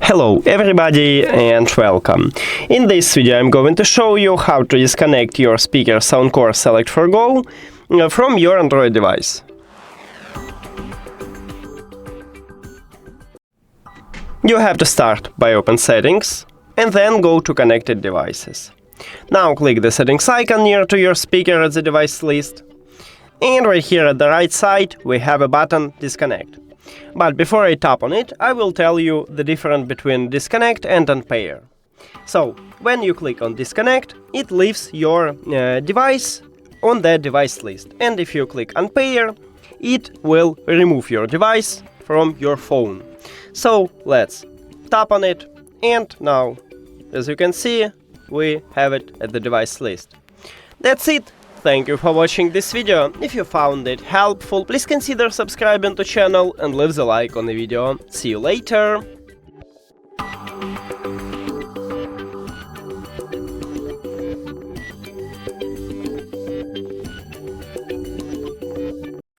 Hello everybody and welcome. In this video I'm going to show you how to disconnect your speaker SOUNDCORE Select for Go from your Android device. You have to start by open Settings and then go to Connected Devices. Now click the settings icon near to your speaker at the device list. And right here at the right side we have a button Disconnect. But before I tap on it, I will tell you the difference between disconnect and unpair. So, when you click on disconnect, it leaves your device on that device list. And if you click unpair, it will remove your device from your phone. So, let's tap on it, and now, as you can see, we have it at the device list. That's it. Thank you for watching this video. If you found it helpful, please consider subscribing to the channel and leave the like on the video. See you later!